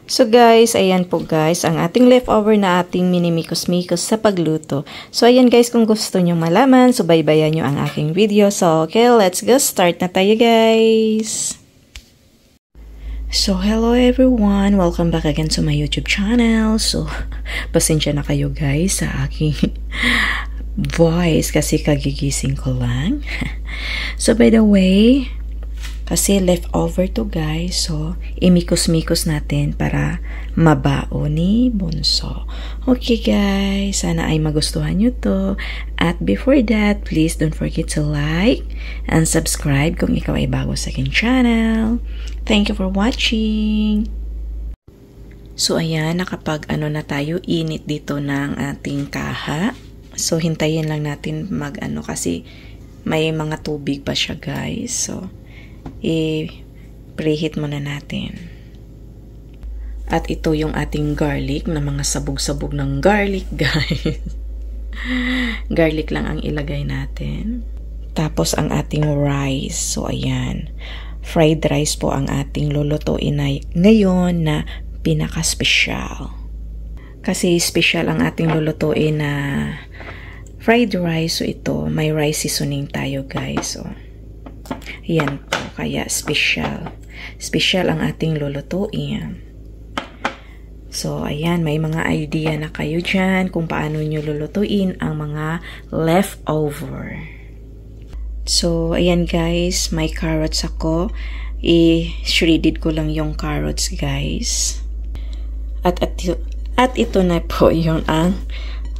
So guys, ayan po guys, ang ating leftover na ating minimikos-mikos sa pagluto. So ayan guys, kung gusto nyo malaman, subaybayan nyo ang aking video. So okay, let's go, start na tayo guys! So hello everyone, welcome back again to my YouTube channel. So pasensya na kayo guys sa aking voice kasi kagigising ko lang. So by the way, kasi leftover to guys, so imikos-mikos natin para mabao ni Bunso. Okay guys, sana ay magustuhan nyo to. At before that, please don't forget to like and subscribe kung ikaw ay bago sa aking channel. Thank you for watching. So ayan, nakapag na tayo, init dito ng ating kaha. So hintayin lang natin kasi may mga tubig pa siya guys. So i-preheat muna natin. At ito yung ating garlic na mga sabog-sabog ng garlic guys. Garlic lang ang ilagay natin. Tapos ang ating rice. So ayan, fried rice po ang ating lulutuin na ngayon na pinaka-special. Kasi special ang ating lulutuin na fried rice. So ito, may rice seasoning tayo guys. So yan po, kaya special. Special ang ating lulutuin. So, ayan, may mga idea na kayo dyan kung paano nyo lulutuin ang mga leftover. So, ayan guys, may carrots ako. I-shredded ko lang yung carrots guys. At ito na po yung ang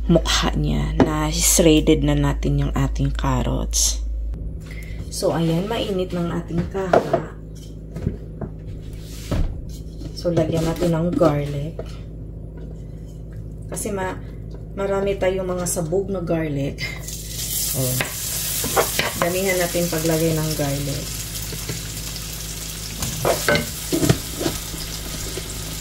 mukha niya. Na-shredded na natin yung ating carrots. So, ayan, mainit ng ating kaha. So, lagyan natin ng garlic. Kasi marami tayong mga sabog na garlic. Oh. Damihan natin paglagay ng garlic.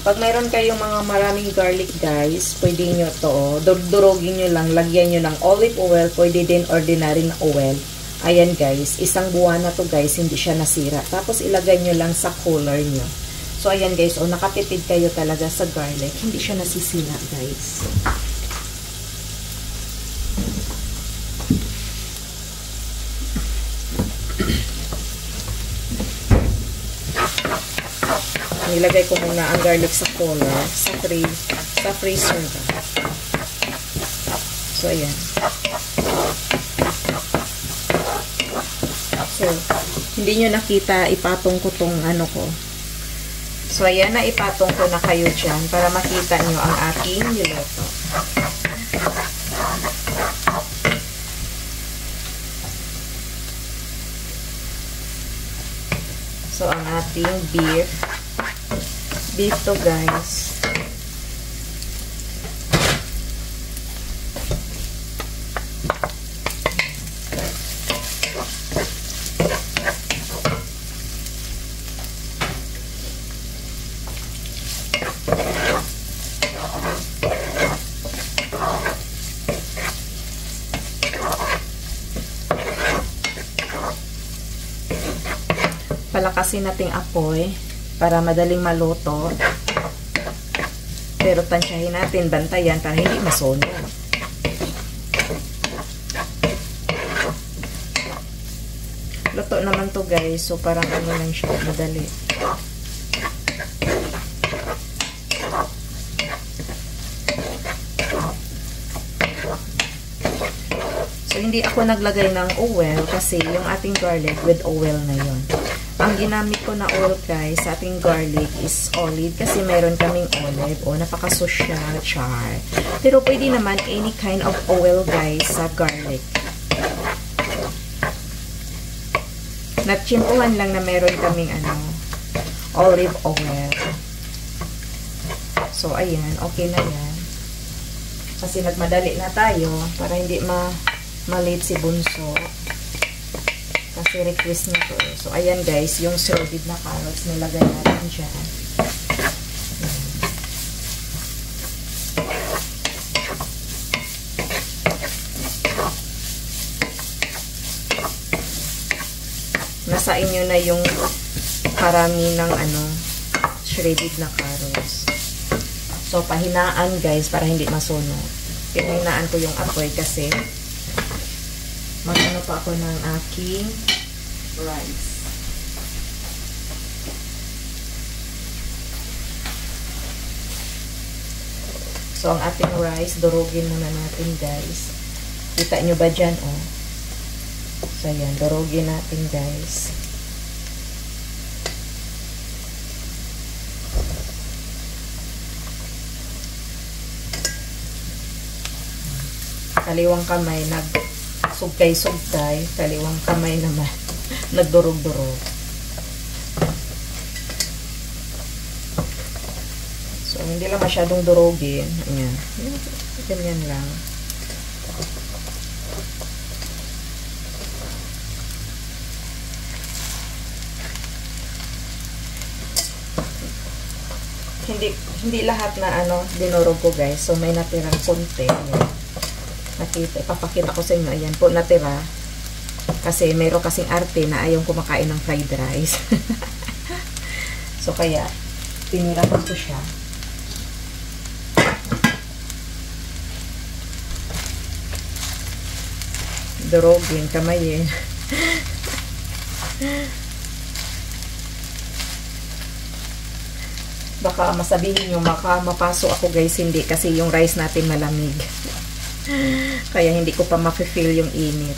Pag mayroon kayong mga maraming garlic guys, pwede nyo to, durugin nyo lang, lagyan nyo ng olive oil, pwede din ordinary na oil. Ayan guys, isang buwan na to guys, hindi siya nasira. Tapos ilagay nyo lang sa cooler nyo. So ayan guys, nakatipid kayo talaga sa garlic. Hindi siya nasisira guys. Nilagay ko muna ang garlic sa cooler, sa freezer. So ayan. So, hindi nyo nakita, ipatong ko tong ko. So, ayan na, ipatong ko na kayo dyan para makita nyo ang aking niluto. So, ang ating beef to guys. Palakasin nating apoy para madaling maluto. Pero tansyahin natin, bantayan para hindi masunog. Luto naman to guys, so parang lang siya, madali. So hindi ako naglagay ng oil kasi yung ating garlic with oil na yun. Ang ginamit ko na oil guys sa ating garlic is olive kasi meron kaming olive. O, napaka-social, char. Pero pwede naman any kind of oil guys sa garlic. Natsimpuhan lang na meron kaming olive oil. So, ayan. Okay na yan. Kasi nagmadali na tayo para hindi ma-late si Bunso. Kasi request nito eh. So, ayan guys, yung shredded na carrots nilagay natin dyan. Nasa inyo na yung karami ng shredded na carrots. So, pahinaan guys para hindi masunog. Pinahinaan ko yung apoy kasi mag-ano pa ako ng aking rice. So, ang ating rice, durugin muna natin guys. Kita nyo ba dyan, oh? So, yan, durugin natin guys. Kaliwang kamay, nagsugkay-sugkay. Kaliwang kamay naman, nagdurog-durog. So, hindi lang masyadong durugin. Ayan. Ganyan lang. Hindi lahat na dinurog ko guys. So, may natirang konti. Ayan. Ipapakita ko sa inyo. Ayan po, natira. Kasi, mayroon kasing arte na ayaw kumakain ng fried rice. So, kaya, tinirapan ko siya. Durogin, kamayin. Baka masabihin nyo, mapasok ako guys, hindi. Kasi yung rice natin malamig. Kaya hindi ko pa ma-feel yung init.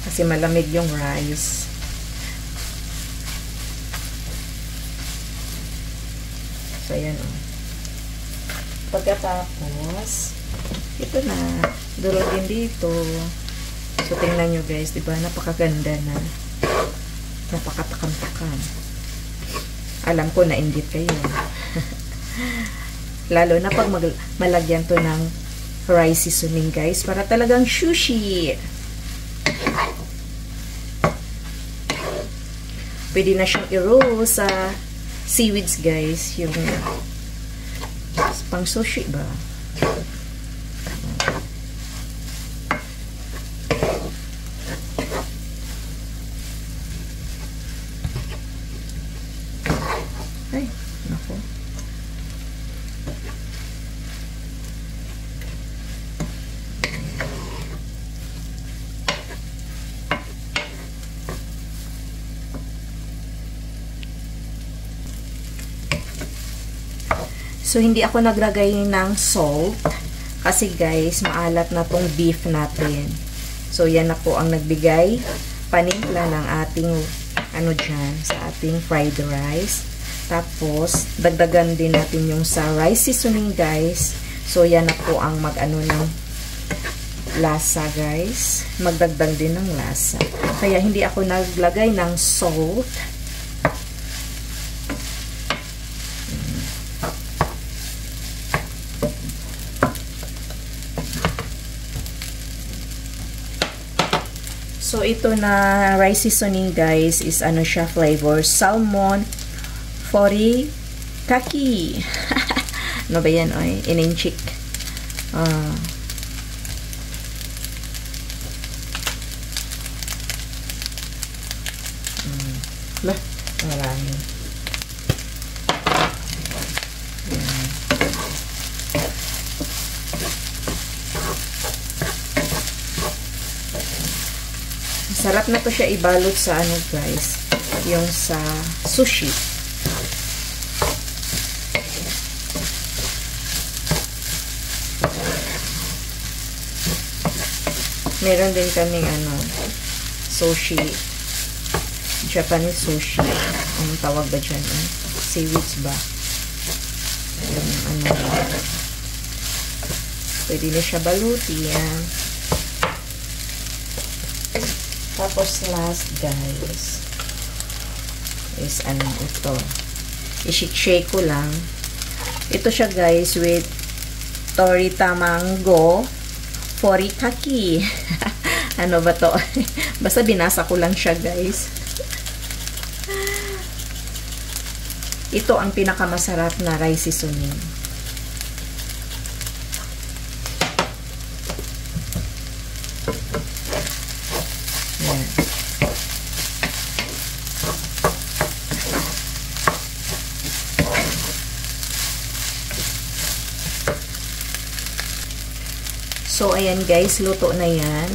Kasi malamig yung rice. So, ayan o. Pagkatapos, ito na. Durugin dito. So, tingnan nyo guys, diba? Napakaganda na. Napakatakam-takam. Alam ko na indit kayo. Lalo na pag malagyan to ng rice seasoning guys. Para talagang sushi. Pwede na siyang i-roll sa seaweeds guys. Yung pang sushi ba? Ay, nako. So, hindi ako naglagay ng salt. Kasi guys, maalat na tong beef natin. So, yan na po ang nagbigay panimpla ng ating dyan, sa ating fried rice. Tapos, dagdagan din natin yung sa rice seasoning guys. So, yan na po ang ng lasa guys. Magdagdag din ng lasa. Kaya, hindi ako naglagay ng salt. So, ito na rice seasoning guys is siya flavor. Salmon Furikake. Ano ba yan? Oy? Ininchik. Marami. Sarap na to siya ibalot sa guys, yung sa sushi. Meron din kaming sushi, Japanese sushi. Anong tawag ba dyan? Seaweeds ba? Yung pwede na siya baluti yan. Tapos last guys is ito. I-shake ko lang. Ito siya guys with Torita Mango Furikake. Ano ba to? Basta binasa ko lang siya guys. Ito ang pinakamasarap na rice seasoning. Yan. So, ayan guys, luto na yan.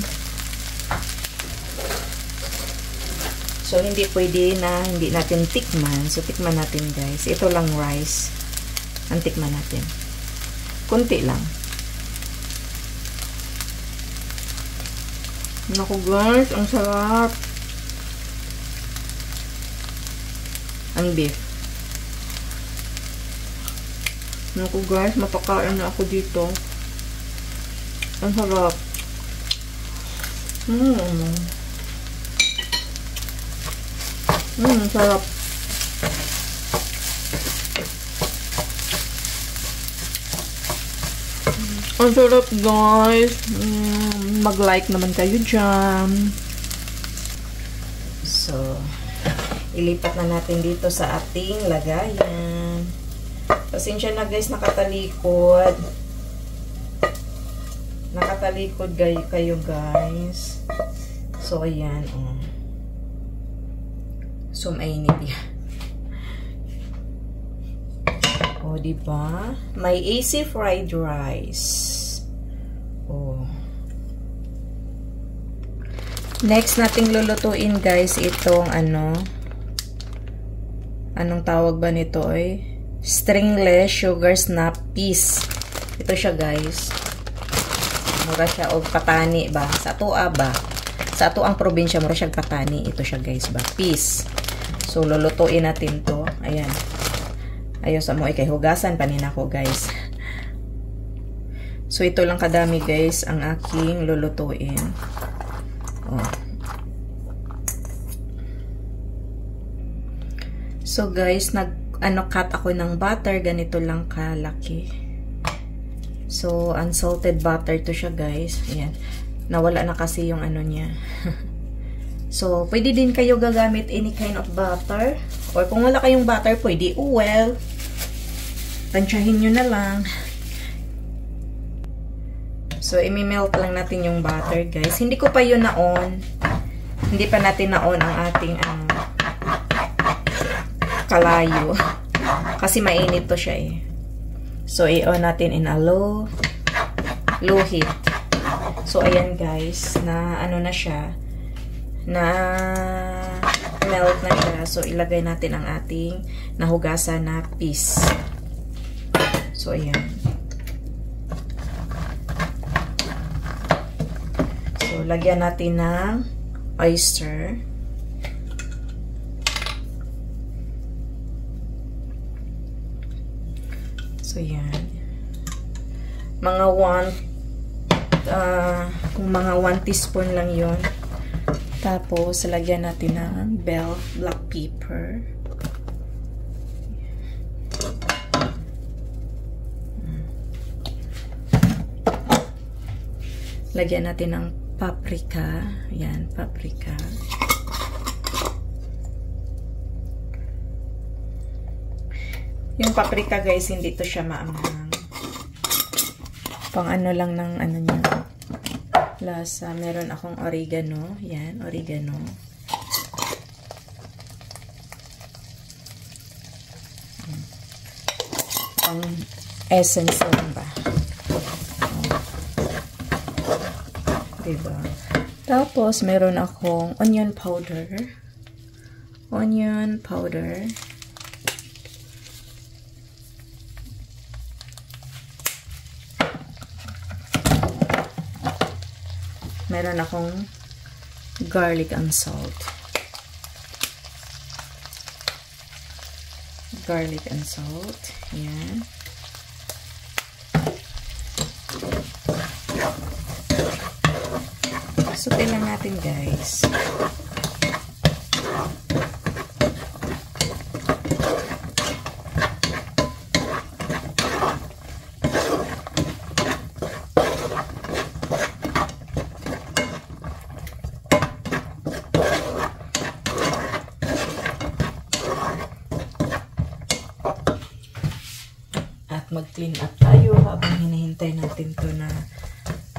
So, hindi pwede na hindi natin tikman. So, tikman natin guys. Ito lang rice. Ang tikman natin. Kunti lang. Naku guys, ang sarap. Ang beef. Naku guys, mapakain na ako dito. Ang sarap. Sarap. Ang sarap guys. Mag-like naman kayo dyan. So, ilipat na natin dito sa ating lagayan. Pasensya na guys, nakatalikod. Nakatalikod kayo guys. So, ayan. So, mainit yan. O, diba? May AC fried rice. O. Next nating lulutuin guys, itong anong tawag ba nito stringless sugar snap peas. Ito siya guys. Mura siya og patani ba? Sa atoa ba? Sa ato ang probinsya, mura siya patani. Ito siya guys ba? Peas. So, lulutuin natin to. Ayan. Ayos mo kay hugasan panin ako guys. So, ito lang kadami guys ang aking lulutuin. Oh. So, guys, cut ako ng butter. Ganito lang kalaki. So, unsalted butter to siya, guys. Ayan. Nawala na kasi yung niya. So, pwede din kayo gagamit any kind of butter. Or kung wala kayong butter, pwede oil. Tansyahin nyo na lang. So, imi-melt lang natin yung butter, guys. Hindi ko pa yun na-on. Hindi pa natin na-on ang ating kalayo. Kasi mainit to siya So, i-on natin in a low heat. So, ayan guys, na na siya, na melt na siya. So, ilagay natin ang ating nahugasan na peas. So, ayan. So, lagyan natin ng oyster. So, yan. Mga kung mga 1 teaspoon lang yon. Tapos, lagyan natin ng black pepper. Lagyan natin ng paprika. Yan, paprika. Yung paprika guys, hindi to siya maanghang. Pang lang ng niya. Lasa. Meron akong oregano. Yan, oregano. Pang essence lang ba? Diba? Tapos, meron akong onion powder. Onion powder. Meron akong garlic and salt. Garlic and salt. Yan. Sutin lang natin guys. At mag-clean up tayo habang hinihintay natin to na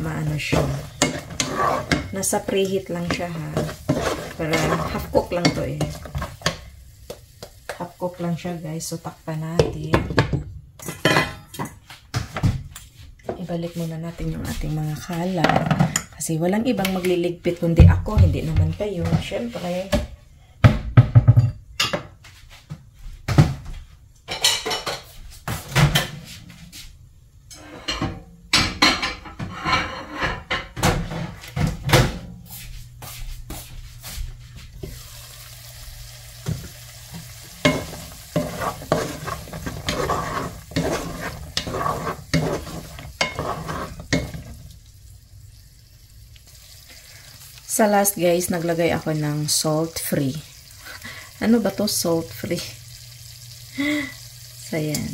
maano siya. Nasa preheat lang siya ha. Pero half cook lang to Half cook lang siya guys. So takpan natin. Ibalik muna natin yung ating mga kalat. Kasi walang ibang magliligpit kundi ako, hindi naman kayo. Siyempre. Sa last guys, naglagay ako ng salt free. Ano ba to? Salt free. So yan.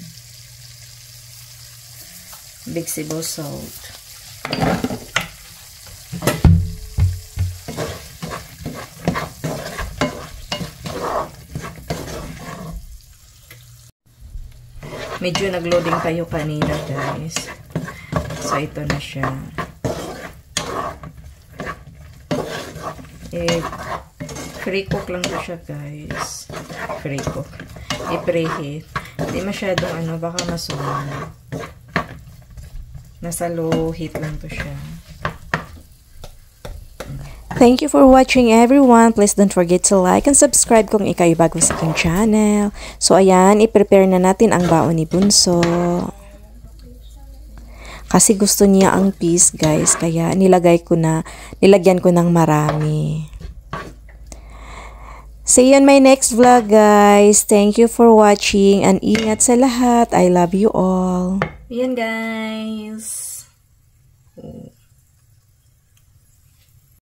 Big Cebu salt. Medyo nagloading kayo kanina guys. So ito na siya. Free cook lang to siya guys. Free cook. I-preheat. Hindi masyadong baka masuman. Nasa low heat lang to siya. Thank you for watching everyone. Please don't forget to like and subscribe kung ikaw ay bago sa aking channel. So ayan, i-prepare na natin ang baon ni Bunso. Kasi gusto niya ang piece guys, kaya nilagyan ko ng marami. See you in my next vlog guys. Thank you for watching and ingat sa lahat. I love you all. Yan guys.